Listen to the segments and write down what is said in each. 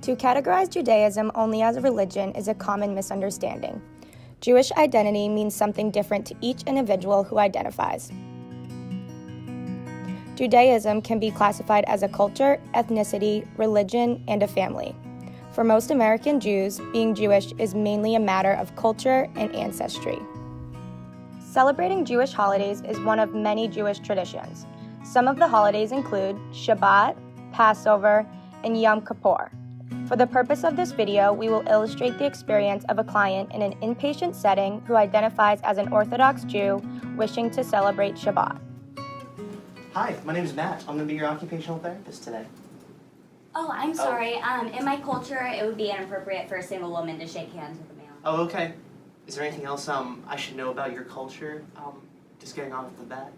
To categorize Judaism only as a religion is a common misunderstanding. Jewish identity means something different to each individual who identifies. Judaism can be classified as a culture, ethnicity, religion, and a family. For most American Jews, being Jewish is mainly a matter of culture and ancestry. Celebrating Jewish holidays is one of many Jewish traditions. Some of the holidays include Shabbat, Passover, and Yom Kippur. For the purpose of this video, we will illustrate the experience of a client in an inpatient setting who identifies as an Orthodox Jew wishing to celebrate Shabbat. Hi, my name is Matt. I'm going to be your occupational therapist today. Oh, I'm sorry. In my culture, it would be inappropriate for a single woman to shake hands with a male. Oh, okay. Is there anything else I should know about your culture? Just getting off the bat.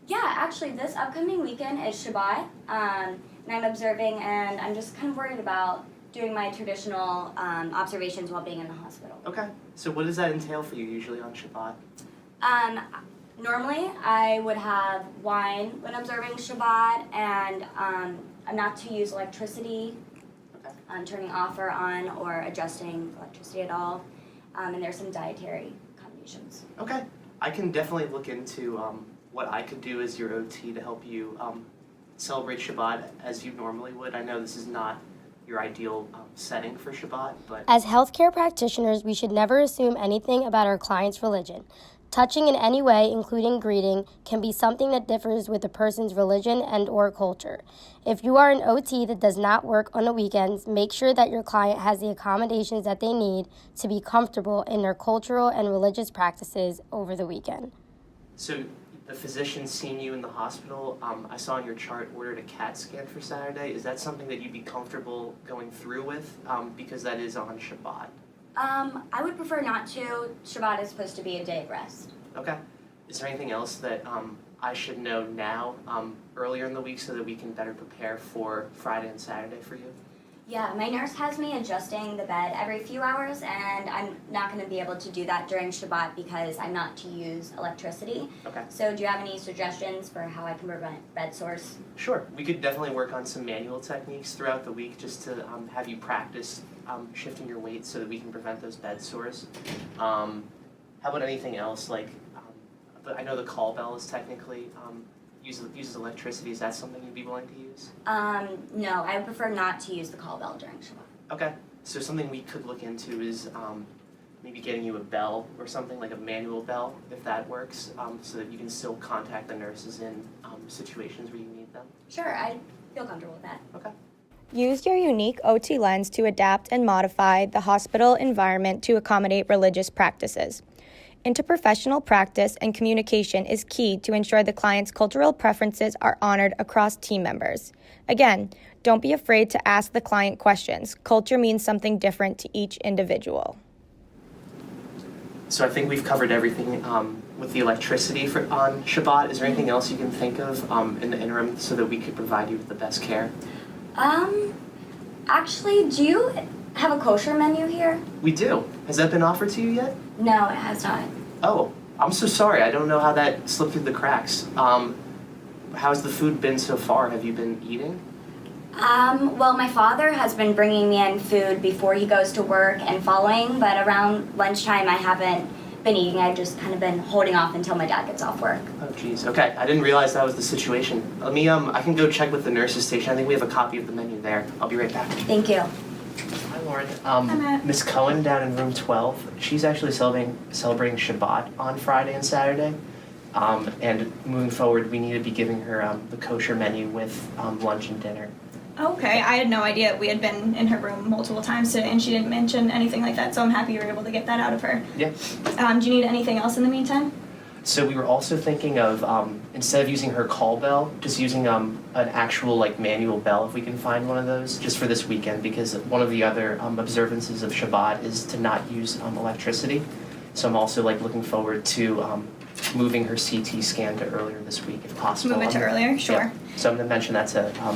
Yeah, actually, this upcoming weekend is Shabbat, and I'm observing, and I'm just kind of worried about doing my traditional observations while being in the hospital. Okay. So what does that entail for you usually on Shabbat? Normally, I would have wine when observing Shabbat, and I'm not to use electricity, turning off or on, or adjusting electricity at all, and there's some dietary combinations. Okay. I can definitely look into what I could do as your OT to help you celebrate Shabbat as you normally would. I know this is not your ideal setting for Shabbat, but... As healthcare practitioners, we should never assume anything about our client's religion. Touching in any way, including greeting, can be something that differs with a person's religion and or culture. If you are an OT that does not work on the weekends, make sure that your client has the accommodations that they need to be comfortable in their cultural and religious practices over the weekend. So the physician seeing you in the hospital, I saw on your chart ordered a CAT scan for Saturday. Is that something that you'd be comfortable going through with? Because that is on Shabbat. I would prefer not to. Shabbat is supposed to be a day of rest. Okay. Is there anything else that I should know now, earlier in the week, so that we can better prepare for Friday and Saturday for you? Yeah, my nurse has me adjusting the bed every few hours, and I'm not going to be able to do that during Shabbat because I'm not to use electricity. Okay. So do you have any suggestions for how I can prevent bed sores? Sure. We could definitely work on some manual techniques throughout the week just to have you practice shifting your weight so that we can prevent those bed sores. How about anything else? Like, I know the call bell is technically uses electricity. Is that something you'd be willing to use? No, I would prefer not to use the call bell during Shabbat. Okay. So something we could look into is maybe getting you a bell or something, like a manual bell, if that works, so that you can still contact the nurses in situations where you need them. Sure, I feel comfortable with that. Okay. Use your unique OT lens to adapt and modify the hospital environment to accommodate religious practices. Interprofessional practice and communication is key to ensure the client's cultural preferences are honored across team members. Again, don't be afraid to ask the client questions. Culture means something different to each individual. So I think we've covered everything with the electricity on Shabbat. Is there anything else you can think of in the interim so that we could provide you with the best care? Actually, do you have a kosher menu here? We do. Has that been offered to you yet? No, it has not. Oh, I'm so sorry. I don't know how that slipped through the cracks. How's the food been so far? Have you been eating? Well, my father has been bringing me in food before he goes to work and following, but around lunchtime I haven't been eating. I've just kind of been holding off until my dad gets off work. Oh, geez. Okay, I didn't realize that was the situation. Let me, I can go check with the nurses station. I think we have a copy of the menu there. I'll be right back. Thank you. Hi, Lauren. Hi, Matt. Miss Cohen down in room 12, she's actually celebrating Shabbat on Friday and Saturday. And moving forward, we need to be giving her the kosher menu with lunch and dinner. Okay, I had no idea. We had been in her room multiple times today, and she didn't mention anything like that, so I'm happy you were able to get that out of her. Yeah. Do you need anything else in the meantime? So we were also thinking of, instead of using her call bell, just using an actual manual bell, if we can find one of those, just for this weekend, because one of the other observances of Shabbat is to not use electricity. So I'm also looking forward to moving her CT scan to earlier this week, if possible. Move it to earlier? Sure. Yeah. So I'm going to mention that to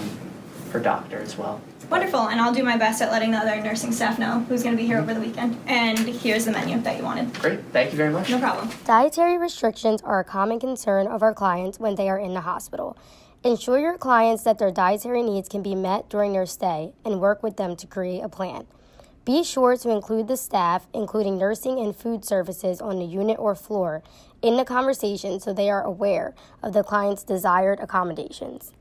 her doctor as well. Wonderful, and I'll do my best at letting the other nursing staff know who's going to be here over the weekend. And here's the menu that you wanted. Great, thank you very much. No problem. Dietary restrictions are a common concern of our clients when they are in the hospital. Ensure your clients that their dietary needs can be met during their stay and work with them to create a plan. Be sure to include the staff, including nursing and food services on the unit or floor, in the conversation so they are aware of the client's desired accommodations.